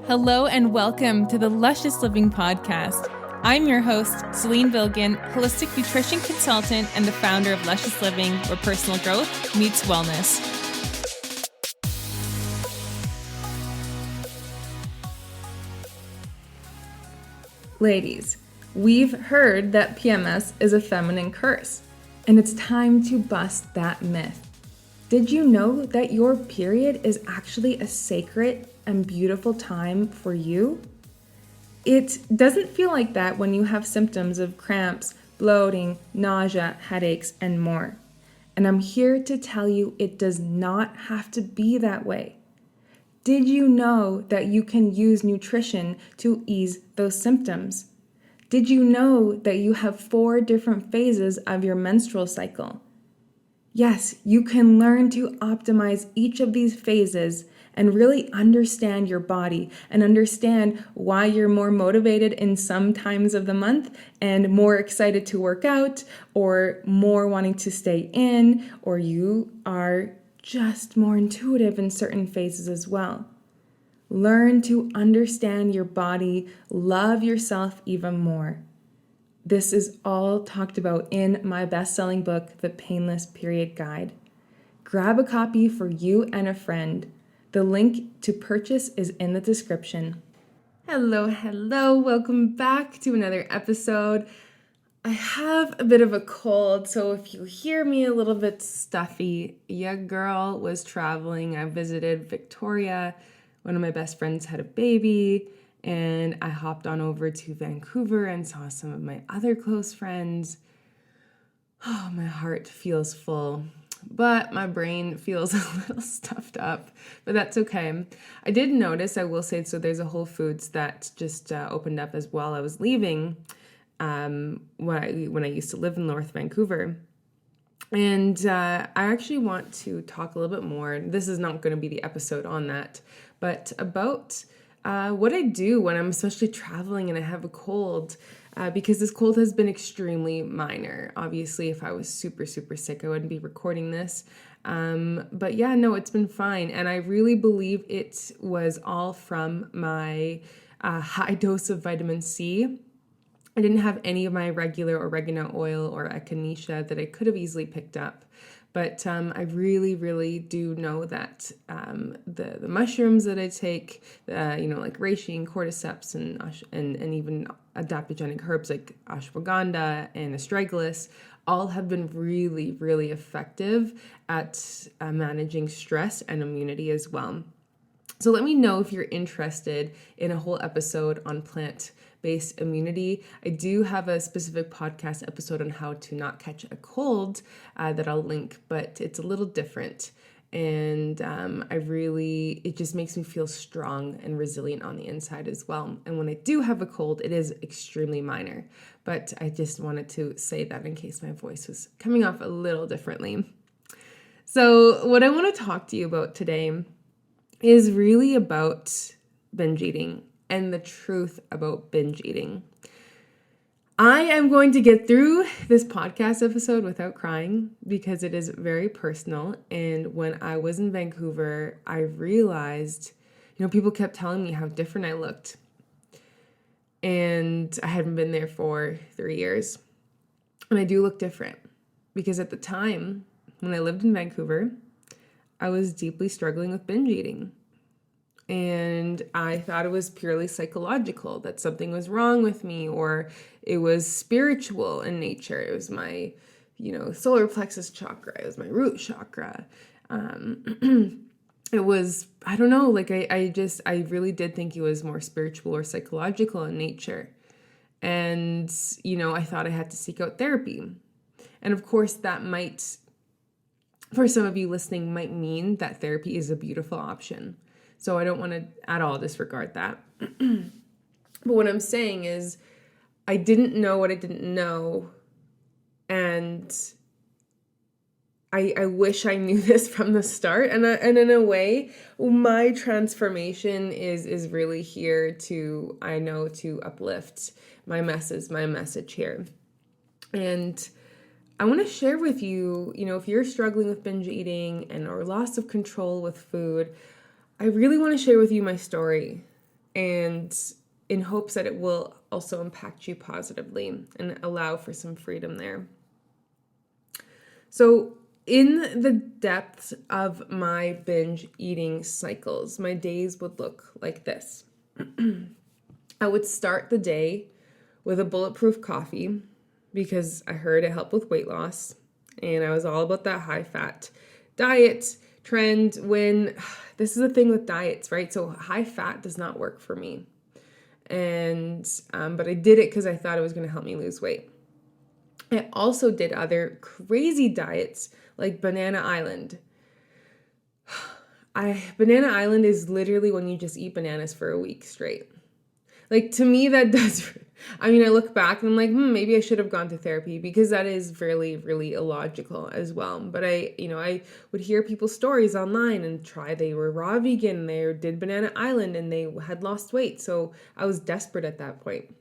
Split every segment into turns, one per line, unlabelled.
Hello and welcome to the Luscious Living Podcast. I'm your host, Selin, holistic nutrition consultant and the founder of Luscious Living, where personal growth meets wellness. Ladies, we've heard that PMS is a feminine curse, and it's time to bust that myth. Did you know that your period is actually a sacred and beautiful time for you? It doesn't feel like that when you have symptoms of cramps, bloating, nausea, headaches, and more. And I'm here to tell you it does not have to be that way. Did you know that you can use nutrition to ease those symptoms? Did you know that you have 4 different phases of your menstrual cycle? Yes, you can learn to optimize each of these phases and really understand your body and understand why you're more motivated in some times of the month and more excited to work out or more wanting to stay in, or you are just more intuitive in certain phases as well. Learn to understand your body, love yourself even more. This is all talked about in my best-selling book, The Painless Period Guide. Grab a copy for you and a friend. The link to purchase is in the description. Hello. Welcome back to another episode. I have a bit of a cold, so if you hear me a little bit stuffy, your girl was traveling. I visited Victoria. One of my best friends had a baby. And I hopped on over to Vancouver and saw some of my other close friends. Oh, my heart feels full, but my brain feels a little stuffed up, but that's okay. I did notice, I will say, so there's a Whole Foods that just opened up as well. I was leaving when I used to live in North Vancouver. And I actually want to talk a little bit more. This is not going to be the episode on that, but about what I do when I'm especially traveling and I have a cold, because this cold has been extremely minor. Obviously, if I was super sick, I wouldn't be recording this. But yeah, no, it's been fine. And I really believe it was all from my high dose of vitamin C. I didn't have any of my regular oregano oil or echinacea that I could have easily picked up. But I really do know that the mushrooms that I take, like reishi, cordyceps, and even adaptogenic herbs like ashwagandha and astragalus, all have been really effective at managing stress and immunity as well. So let me know if you're interested in a whole episode on plant-based immunity. I do have a specific podcast episode on how to not catch a cold that I'll link, but it's a little different. And it just makes me feel strong and resilient on the inside as well. And when I do have a cold, it is extremely minor. But I just wanted to say that in case my voice was coming off a little differently. So what I want to talk to you about today is really about binge eating and the truth about binge eating. I am going to get through this podcast episode without crying because it is very personal. And when I was in Vancouver, I realized, people kept telling me how different I looked. And I hadn't been there for 3 years. And I do look different because at the time when I lived in Vancouver, I was deeply struggling with binge eating. And I thought it was purely psychological, that something was wrong with me, or it was spiritual in nature. It was my, solar plexus chakra. It was my root chakra. It was, I don't know, I really did think it was more spiritual or psychological in nature. And, I thought I had to seek out therapy. And of course, that might, for some of you listening, might mean that therapy is a beautiful option. So I don't want to at all disregard that. But what I'm saying is I didn't know what I didn't know. And I wish I knew this from the start. And in a way, my transformation is really here to uplift my message here. And I want to share with you, if you're struggling with binge eating or loss of control with food, I really want to share with you my story and in hopes that it will also impact you positively and allow for some freedom there. So in the depths of my binge eating cycles, my days would look like this. I would start the day with a bulletproof coffee because I heard it helped with weight loss. And I was all about that high fat diet trend when this is the thing with diets, right? So high fat does not work for me. And, but I did it because I thought it was going to help me lose weight. I also did other crazy diets like Banana Island. Banana Island is literally when you just eat bananas for a week straight. Like, to me, that does, I look back and I'm like, maybe I should have gone to therapy because that is really, really illogical as well. But I would hear people's stories online and they were raw vegan, they did Banana Island and they had lost weight. So I was desperate at that point.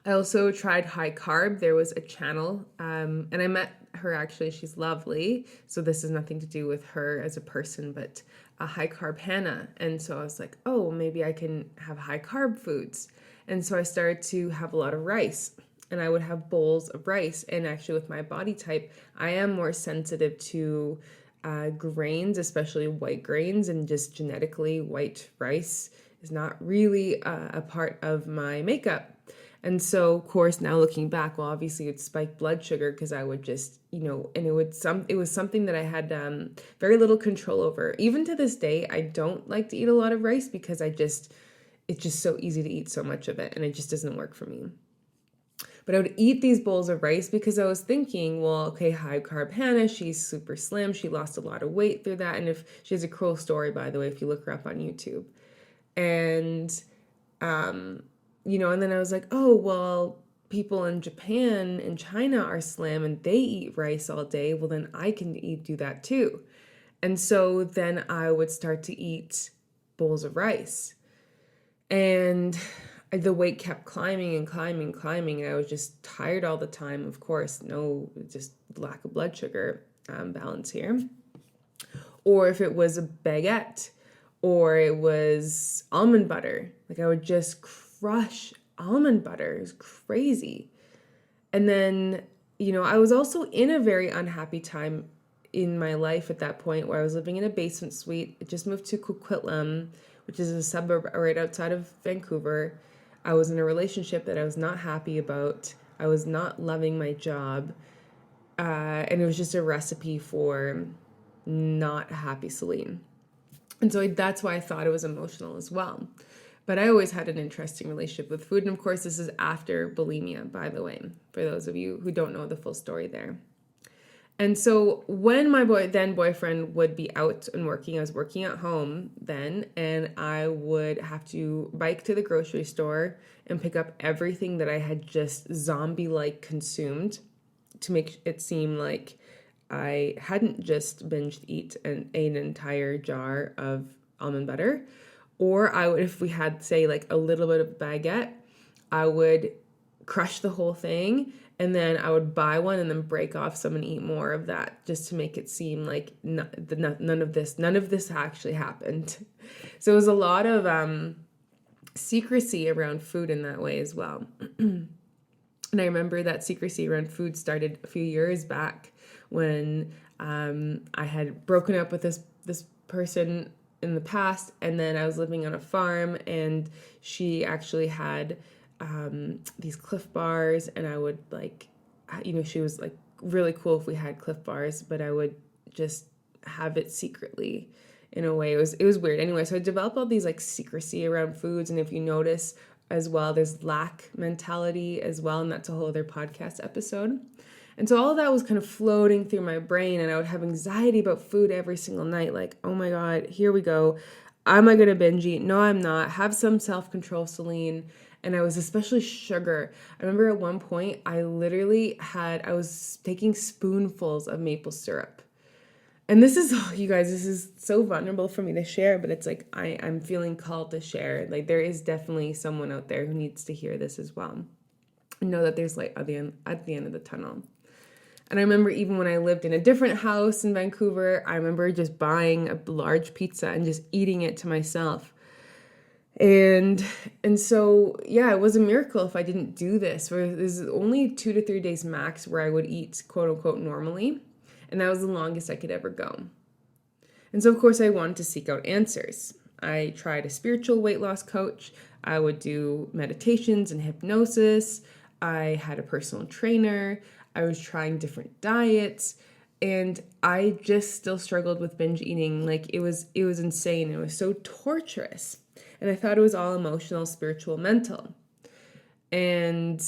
I also tried high carb. There was a channel, and I met her actually. She's lovely. So this has nothing to do with her as a person, but a high carb Hannah. And so I was like, oh, maybe I can have high carb foods. And so I started to have a lot of rice, and I would have bowls of rice. And actually with my body type, I am more sensitive to grains, especially white grains, and just genetically white rice is not really a part of my makeup. And so, of course, now looking back, well, obviously it spiked blood sugar because I would just, and it was something that I had very little control over. Even to this day, I don't like to eat a lot of rice because it's just so easy to eat so much of it, and it just doesn't work for me. But I would eat these bowls of rice because I was thinking, well, okay, high carb Hannah, she's super slim. She lost a lot of weight through that. And if she has a cool story, by the way, if you look her up on YouTube. And, and then I was like, oh, well, people in Japan and China are slim and they eat rice all day. Well, then I can do that too. And so then I would start to eat bowls of rice. And the weight kept climbing and climbing and climbing. And I was just tired all the time. Of course, just lack of blood sugar balance here. Or if it was a baguette or it was almond butter, like I would just crush almond butter. It was crazy. And then, I was also in a very unhappy time in my life at that point where I was living in a basement suite. I just moved to Coquitlam, which is a suburb right outside of Vancouver. I was in a relationship that I was not happy about. I was not loving my job. And it was just a recipe for not happy Selin. And so that's why I thought it was emotional as well. But I always had an interesting relationship with food. And of course, this is after bulimia, by the way, for those of you who don't know the full story there. And so when my boyfriend would be out and working, I was working at home then, and I would have to bike to the grocery store and pick up everything that I had just zombie-like consumed to make it seem like I hadn't just ate an entire jar of almond butter. Or I would, if we had, say, like a little bit of baguette, I would crush the whole thing, and then I would buy one and then break off some and eat more of that just to make it seem like none of this actually happened. So it was a lot of secrecy around food in that way as well. And I remember that secrecy around food started a few years back when I had broken up with this person in the past, and then I was living on a farm, and she actually had these Cliff Bars, and I would she was like really cool if we had Cliff Bars, but I would just have it secretly in a way. It was weird. Anyway, so I developed all these like secrecy around foods, and if you notice as well, there's lack mentality as well, and that's a whole other podcast episode. And so all of that was kind of floating through my brain, and I would have anxiety about food every single night. Like, oh my God, here we go. Am I going to binge eat? No, I'm not. Have some self-control, Selin. And I was especially sugar. I remember at one point, I was taking spoonfuls of maple syrup. And this is, you guys, this is so vulnerable for me to share, but it's like, I'm feeling called to share. Like, there is definitely someone out there who needs to hear this as well. And know that there's light at the end of the tunnel. And I remember even when I lived in a different house in Vancouver, I remember just buying a large pizza and just eating it to myself. And so, yeah, it was a miracle if I didn't do this. Where there's only 2 to 3 days max where I would eat quote unquote normally. And that was the longest I could ever go. And so, of course, I wanted to seek out answers. I tried a spiritual weight loss coach. I would do meditations and hypnosis. I had a personal trainer. I was trying different diets. And I just still struggled with binge eating. Like it was insane. It was so torturous. And I thought it was all emotional, spiritual, mental. And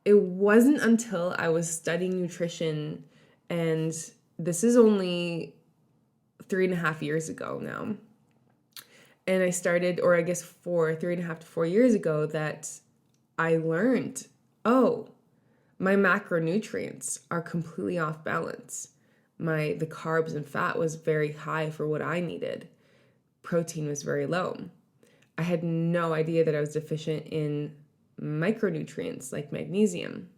it wasn't until I was studying nutrition, and this is only 3.5 years ago now. And I started, or I guess 3.5 to 4 years ago, that I learned, oh, my macronutrients are completely off balance. The carbs and fat was very high for what I needed. Protein was very low. I had no idea that I was deficient in micronutrients like magnesium.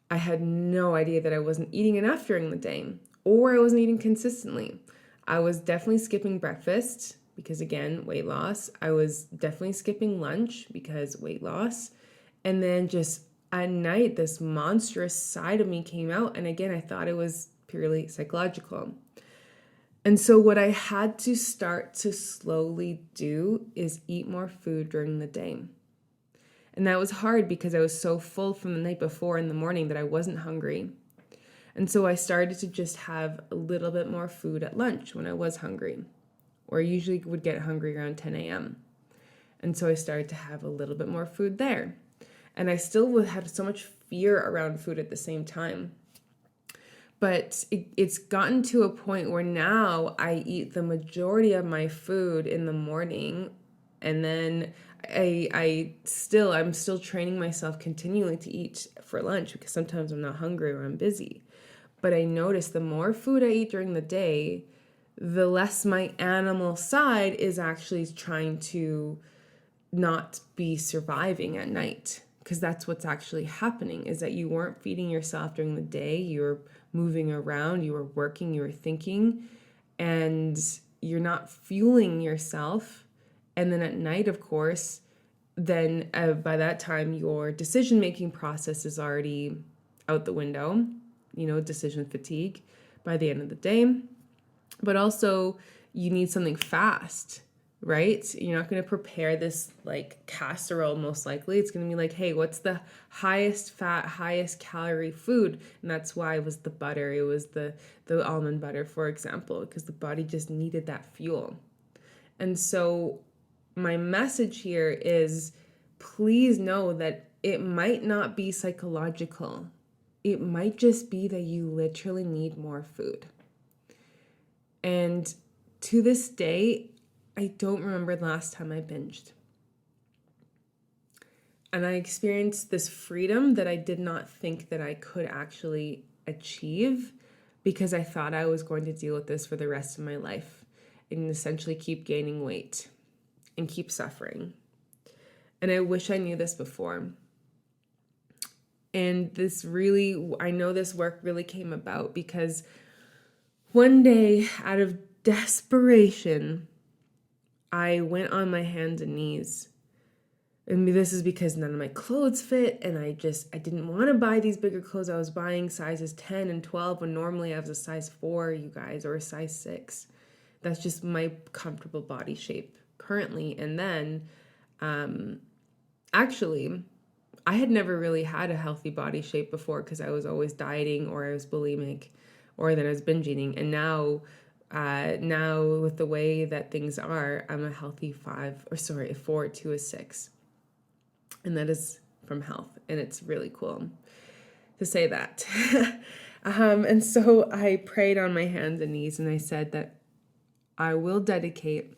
I had no idea that I wasn't eating enough during the day, or I wasn't eating consistently. I was definitely skipping breakfast because, again, weight loss. I was definitely skipping lunch because weight loss. And then just at night, this monstrous side of me came out. And again, I thought it was purely psychological. And so what I had to start to slowly do is eat more food during the day. And that was hard because I was so full from the night before in the morning that I wasn't hungry. And so I started to just have a little bit more food at lunch when I was hungry, or I usually would get hungry around 10 a.m. And so I started to have a little bit more food there. And I still had so much fear around food at the same time. But it's gotten to a point where now I eat the majority of my food in the morning, and then I'm still training myself continually to eat for lunch because sometimes I'm not hungry or I'm busy. But I notice the more food I eat during the day, the less my animal side is actually trying to not be surviving at night. Because that's what's actually happening, is that you weren't feeding yourself during the day. You were moving around, you were working, you were thinking, and you're not fueling yourself. And then at night, of course, then by that time, your decision-making process is already out the window, decision fatigue by the end of the day. But also, you need something fast, right? You're not going to prepare this like casserole, most likely. It's going to be like, hey, what's the highest fat, highest calorie food? And that's why it was the butter. It was the almond butter, for example, because the body just needed that fuel. And so my message here is, please know that it might not be psychological. It might just be that you literally need more food. And to this day, I don't remember the last time I binged. And I experienced this freedom that I did not think that I could actually achieve, because I thought I was going to deal with this for the rest of my life and essentially keep gaining weight and keep suffering. And I wish I knew this before. And I know this work really came about because one day, out of desperation, I went on my hands and knees. And this is because none of my clothes fit, and I didn't want to buy these bigger clothes. I was buying sizes 10 and 12 when normally I was a size 4, you guys, or a size 6. That's just my comfortable body shape currently. And then, actually, I had never really had a healthy body shape before because I was always dieting, or I was bulimic, or then I was binge eating. And now with the way that things are, I'm a healthy 4 to a 6. And that is from health. And it's really cool to say that. And so I prayed on my hands and knees, and I said that I will dedicate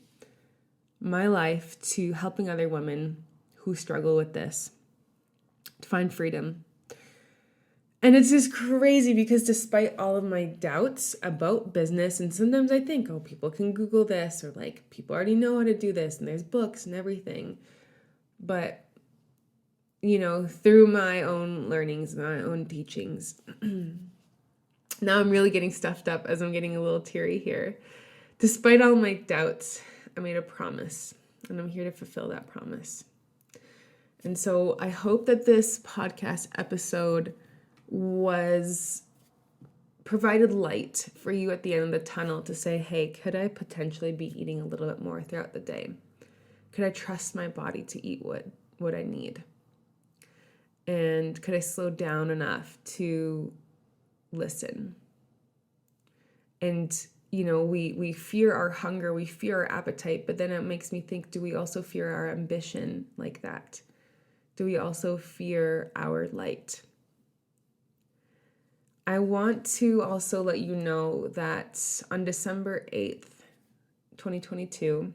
my life to helping other women who struggle with this to find freedom. And it's just crazy because despite all of my doubts about business, and sometimes I think, oh, people can Google this, or like people already know how to do this, and there's books and everything. But, through my own learnings, my own teachings, now I'm really getting stuffed up as I'm getting a little teary here. Despite all my doubts, I made a promise. and I'm here to fulfill that promise. And so I hope that this podcast episode provided light for you at the end of the tunnel to say, hey, could I potentially be eating a little bit more throughout the day? Could I trust my body to eat what I need? And could I slow down enough to listen? And, we fear our hunger, we fear our appetite, but then it makes me think, do we also fear our ambition like that? Do we also fear our light? I want to also let you know that on December 8th, 2022,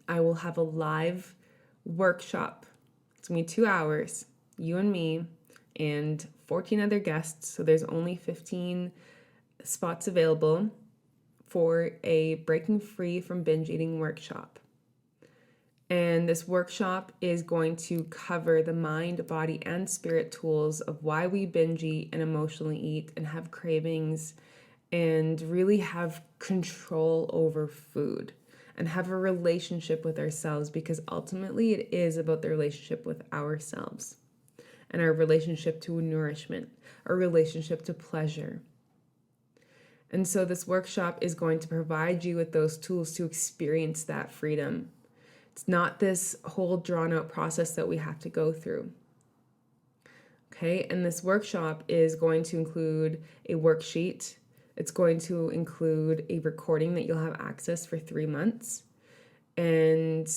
I will have a live workshop. It's going to be 2 hours, you and me, and 14 other guests. So there's only 15 spots available for a breaking free from binge eating workshop. And this workshop is going to cover the mind, body, and spirit tools of why we binge eat and emotionally eat and have cravings and really have control over food and have a relationship with ourselves, because ultimately it is about the relationship with ourselves and our relationship to nourishment, our relationship to pleasure. And so this workshop is going to provide you with those tools to experience that freedom. It's not this whole drawn out process that we have to go through. Okay, and this workshop is going to include a worksheet. It's going to include a recording that you'll have access for 3 months. And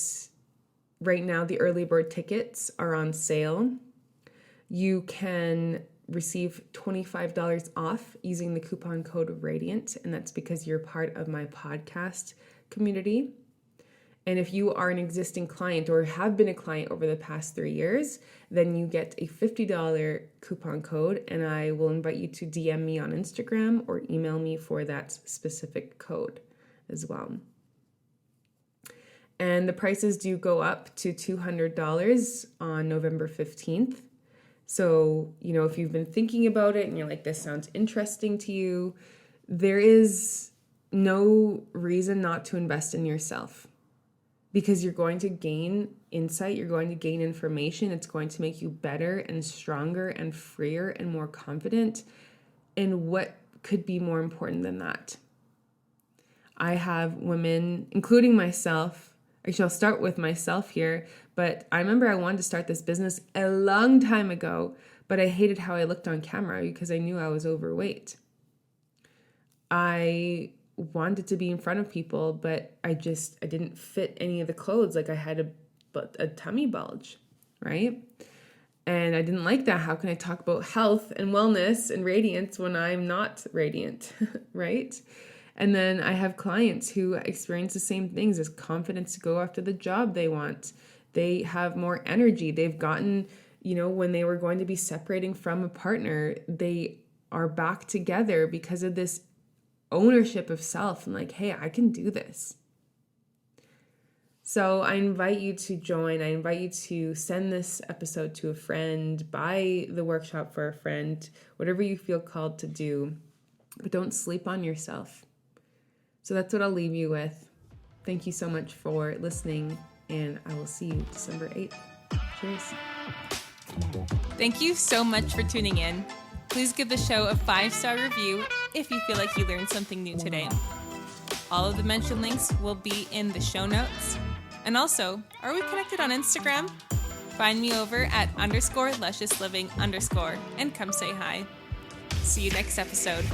right now, the early bird tickets are on sale. You can receive $25 off using the coupon code RADIANT, and that's because you're part of my podcast community. And if you are an existing client or have been a client over the past 3 years, then you get a $50 coupon code, and I will invite you to DM me on Instagram or email me for that specific code as well. And the prices do go up to $200 on November 15th. So, if you've been thinking about it and you're like, this sounds interesting to you, there is no reason not to invest in yourself. Because you're going to gain insight, you're going to gain information. It's going to make you better and stronger and freer and more confident. And what could be more important than that? I have women, including myself. Actually, I'll start with myself here. But I remember I wanted to start this business a long time ago, but I hated how I looked on camera because I knew I was overweight. I wanted to be in front of people, but I didn't fit any of the clothes. Like I had a tummy bulge, right? And I didn't like that. How can I talk about health and wellness and radiance when I'm not radiant, right? And then I have clients who experience the same things as confidence to go after the job they want. They have more energy. They've gotten, when they were going to be separating from a partner, they are back together because of this ownership of self and like, hey, I can do this. So I invite you to join. I invite you to send this episode to a friend, buy the workshop for a friend, whatever you feel called to do, but don't sleep on yourself. So that's what I'll leave you with. Thank you so much for listening, and I will see you December 8th. Cheers.
Thank you so much for tuning in. Please give the show a 5-star review if you feel like you learned something new today. All of the mentioned links will be in the show notes. And also, are we connected on Instagram? Find me over at _lusciousliving_ and come say hi. See you next episode.